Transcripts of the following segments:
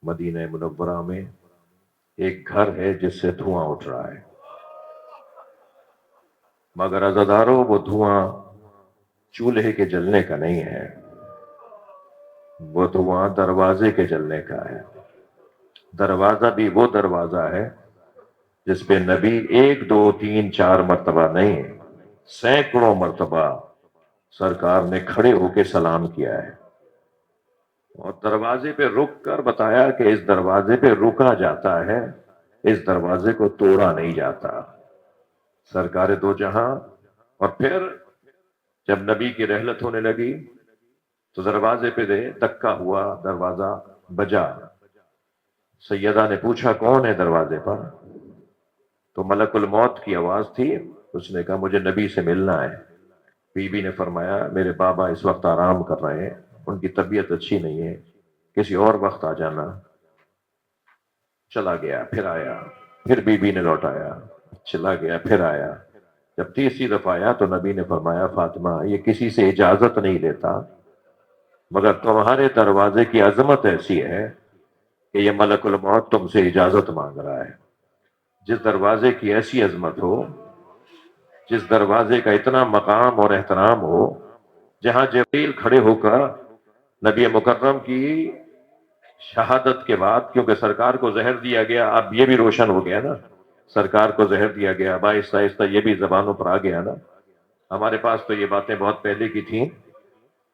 مدینہ منورہ میں ایک گھر ہے جس سے دھواں اٹھ رہا ہے، مگر عزادارو وہ دھواں چولہے کے جلنے کا نہیں ہے، وہ دھواں دروازے کے جلنے کا ہے۔ دروازہ بھی وہ دروازہ ہے جس پہ نبی ایک دو تین چار مرتبہ نہیں، سینکڑوں مرتبہ سرکار نے کھڑے ہو کے سلام کیا ہے، اور دروازے پہ رک کر بتایا کہ اس دروازے پہ رکا جاتا ہے، اس دروازے کو توڑا نہیں جاتا۔ سرکار دو جہاں۔ اور پھر جب نبی کی رحلت ہونے لگی تو دروازے پہ دھکا ہوا، دروازہ بجا۔ سیدہ نے پوچھا کون ہے دروازے پر؟ تو ملک الموت کی آواز تھی۔ اس نے کہا مجھے نبی سے ملنا ہے۔ بی بی نے فرمایا میرے بابا اس وقت آرام کر رہے ہیں، ان کی طبیعت اچھی نہیں ہے، کسی اور وقت آ جانا۔ چلا گیا، پھر آیا، پھر بی بی نے لوٹایا، چلا گیا، پھر آیا۔ جب تیسری دفعہ آیا تو نبی نے فرمایا فاطمہ یہ کسی سے اجازت نہیں لیتا، مگر تمہارے دروازے کی عظمت ایسی ہے کہ یہ ملک الموت تم سے اجازت مانگ رہا ہے۔ جس دروازے کی ایسی عظمت ہو، جس دروازے کا اتنا مقام اور احترام ہو، جہاں جبریل کھڑے ہو کر نبی مکرم کی شہادت کے بعد، کیونکہ سرکار کو زہر دیا گیا، اب یہ بھی روشن ہو گیا نا، سرکار کو زہر دیا گیا، اب آہستہ آہستہ یہ بھی زبانوں پر آ گیا نا۔ ہمارے پاس تو یہ باتیں بہت پہلے کی تھیں۔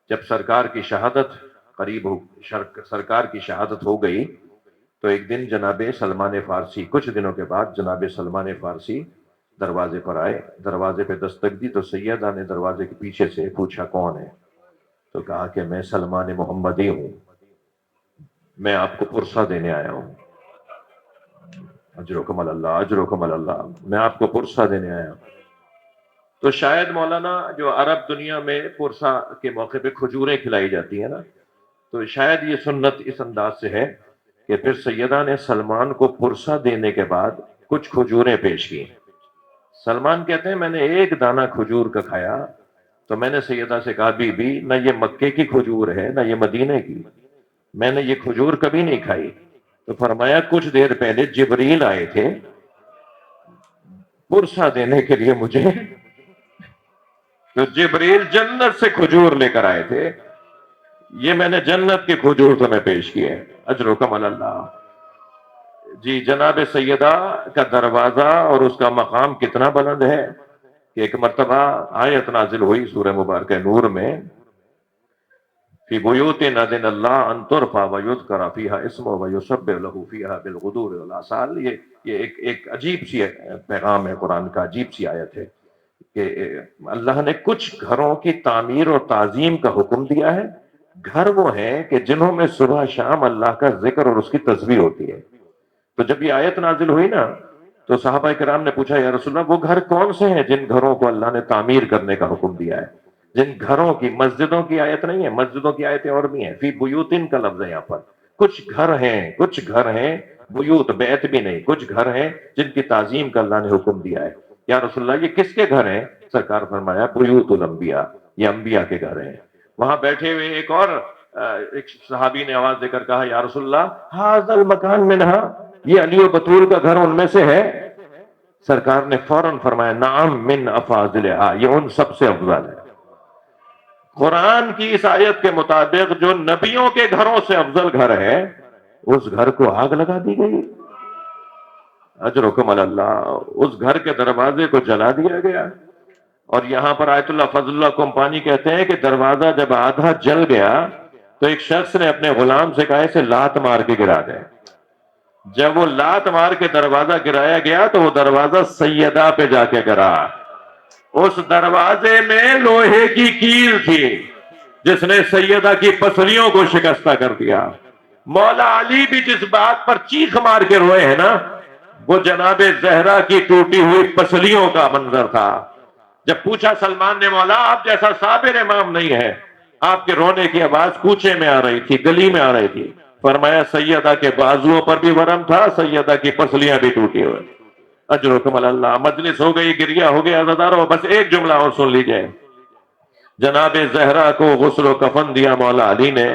جب سرکار کی شہادت قریب ہو، سرکار کی شہادت ہو گئی تو ایک دن جناب سلمان فارسی، کچھ دنوں کے بعد جناب سلمان فارسی دروازے پر آئے، دروازے پہ دستک دی تو سیدہ نے دروازے کے پیچھے سے پوچھا کون ہے؟ تو کہا کہ میں سلمان محمدی ہوں، میں آپ کو پرسہ دینے آیا ہوں۔ اجرکم اللہ، اجرکم اللہ، میں آپ کو پرسہ دینے آیا ہوں۔ تو شاید مولانا جو عرب دنیا میں پرسہ کے موقع پہ کھجوریں کھلائی جاتی ہیں نا، تو شاید یہ سنت اس انداز سے ہے کہ پھر سیدہ نے سلمان کو پرسہ دینے کے بعد کچھ کھجوریں پیش کی۔ سلمان کہتے ہیں میں نے ایک دانہ کھجور کا کھایا تو میں نے سیدہ سے کہا بی بی نہ یہ مکے کی کھجور ہے نہ یہ مدینے کی، میں نے یہ کھجور کبھی نہیں کھائی۔ تو فرمایا کچھ دیر پہلے جبریل آئے تھے پرسہ دینے کے لیے مجھے، تو جبریل جنت سے کھجور لے کر آئے تھے، یہ میں نے جنت کے کھجور تمہیں پیش کیے، اجرکم اللہ۔ جی جناب سیدہ کا دروازہ اور اس کا مقام کتنا بلند ہے کہ ایک مرتبہ آیت نازل ہوئی سورہ مبارکہ نور میں، فی بیوت اذن اللہ ان ترفع ویذکر فیہا اسمہ ویسبح لہ فیہا بالغدو والآصال۔ یہ ایک عجیب سی پیغام ہے قرآن کا، عجیب سی آیت ہے کہ اللہ نے کچھ گھروں کی تعمیر اور تعظیم کا حکم دیا ہے۔ گھر وہ ہیں کہ جنہوں میں صبح شام اللہ کا ذکر اور اس کی تسبیح ہوتی ہے۔ تو جب یہ آیت نازل ہوئی نا تو صحابہ کرام نے پوچھا یا رسول اللہ وہ گھر کون سے ہیں جن گھروں کو اللہ نے تعمیر کرنے کا حکم دیا ہے؟ جن گھروں کی، مسجدوں کی آیت نہیں ہے، مسجدوں کی آیتیں اور بھی ہیں، فی بیوتن کا لفظ ہے یہاں پر۔ کچھ گھر ہیں، کچھ گھر ہیں، بیوت بیت بھی نہیں، کچھ گھر ہیں جن کی تعظیم کا اللہ نے حکم دیا ہے۔ یا رسول اللہ یہ کس کے گھر ہیں؟ سرکار فرمایا بیوت الانبیاء، یہ انبیاء کے گھر ہیں۔ وہاں بیٹھے ہوئے ایک صحابی نے آواز دے کر کہا یا رسول اللہ ھذا المکان منہا، یہ علی و بطول کا گھر ان میں سے ہے؟ سرکار نے فوراً فرمایا نعم من افاضلہا، یہ ان سب سے افضل ہے۔ قرآن کی اس آیت کے مطابق جو نبیوں کے گھروں سے افضل گھر ہے اس گھر کو آگ لگا دی گئی، اجرکم اللہ، اس گھر کے دروازے کو جلا دیا گیا۔ اور یہاں پر آیت اللہ فضل اللہ کمپانی کہتے ہیں کہ دروازہ جب آدھا جل گیا تو ایک شخص نے اپنے غلام سے کہا اسے لات مار کے گرا دے۔ جب وہ لات مار کے دروازہ گرایا گیا تو وہ دروازہ سیدہ پہ جا کے گرا۔ اس دروازے میں لوہے کی کیل تھی جس نے سیدہ کی پسلیوں کو شکستہ کر دیا۔ مولا علی بھی جس بات پر چیخ مار کے روئے ہیں نا وہ جناب زہرا کی ٹوٹی ہوئی پسلیوں کا منظر تھا۔ جب پوچھا سلمان نے مولا آپ جیسا صابر امام نہیں ہے، آپ کے رونے کی آواز کوچے میں آ رہی تھی، گلی میں آ رہی تھی۔ فرمایا سیدہ کے بازوؤں پر بھی ورم تھا، سیدہ کی پسلیاں بھی ٹوٹی ہوئے۔ اجرکم اللہ۔ مجلس ہو گئی، گریا ہو گیا، عزادارو بس ایک جملہ اور سن لیجئے۔ جناب زہرا کو غسل و کفن دیا مولا علی نے،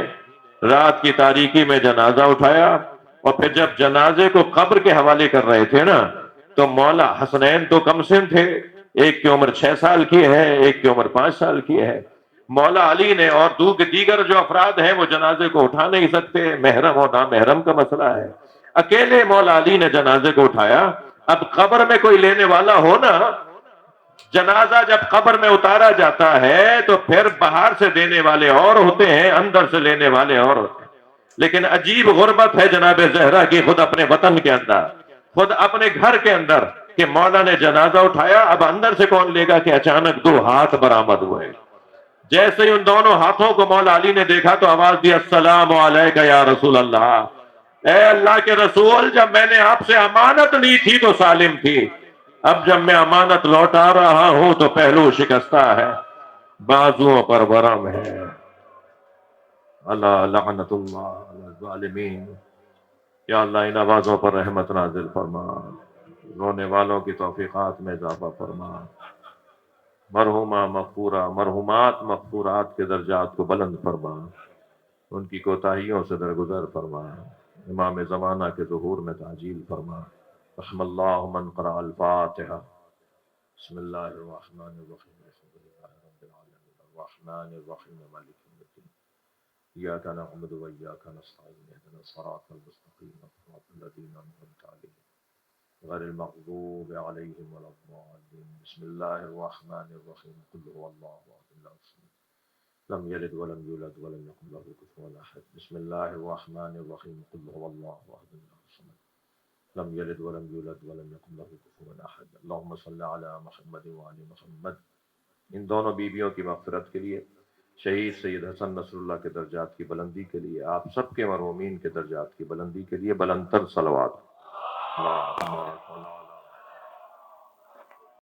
رات کی تاریکی میں جنازہ اٹھایا، اور پھر جب جنازے کو قبر کے حوالے کر رہے تھے نا تو مولا حسنین تو کم سن تھے، ایک کی عمر 6 سال کی ہے، ایک کی عمر 5 سال کی ہے۔ مولا علی نے اور دیگر جو افراد ہیں وہ جنازے کو اٹھا نہیں سکتے، محرم اور نامحرم کا مسئلہ ہے۔ اکیلے مولا علی نے جنازے کو اٹھایا۔ اب قبر میں کوئی لینے والا ہو نا، جنازہ جب قبر میں اتارا جاتا ہے تو پھر باہر سے دینے والے اور ہوتے ہیں، اندر سے لینے والے اور ہوتے ہیں۔ لیکن عجیب غربت ہے جناب زہرا کی، خود اپنے وطن کے اندر، خود اپنے گھر کے اندر، کہ مولا نے جنازہ اٹھایا، اب اندر سے کون لے گا کہ اچانک 2 ہاتھ برآمد ہوئے۔ جیسے ہی ان دونوں ہاتھوں کو مولا علی نے دیکھا تو آواز دی، السلام علیکہ یا رسول اللہ، اے اللہ کے رسول، جب میں نے آپ سے امانت لی تھی تو سالم تھی، اب جب میں امانت لوٹا رہا ہوں تو پہلو شکستہ ہے، بازوؤں پر ورم ہے۔ اللہ لعنت اللہ علی الظالمین۔ یا اللہ ان آوازوں پر رحمت نازل فرما، رونے والوں کی توفیقات میں اضافہ فرما، مرحومہ مغفورہ مرحومات مغفورات کے درجات کو بلند فرما، ان کی کوتاہیوں سے درگزر فرما، امام زمانہ کے ظہور میں تعجیل فرما۔ رحم اللہ من قرأ الفاتحہ۔ بسم اللہ الرحمن الرحیم، الحمد للہ رب العالمین، الرحمن الرحیم، مالک یوم الدین، ایاک نعبد و ایاک نستعین، اهدنا الصراط المستقیم، صراط الذین انعمت علیہم غیر المغضوب علیہم ولا الضالین۔ بسم اللہ الرحمن الرحیم، قل هو اللہ احد اللہ الصمد لم یلد ولم یولد ولم یکن له کفوا احد۔ بسم اللہ الرحمن الرحیم، قل هو اللہ احد اللہ الصمد لم یلد ولم یولد ولم یکن له کفوا احد۔ اللہم صل علی محمد وعلی محمد۔ ان دونوں بیویوں کی مغفرت کے لیے، شہید سید حسن نصر اللہ کے درجات کی بلندی کے لیے، آپ سب کے مرحومین کے درجات کی بلندی کے لیے بلند تر صلوات۔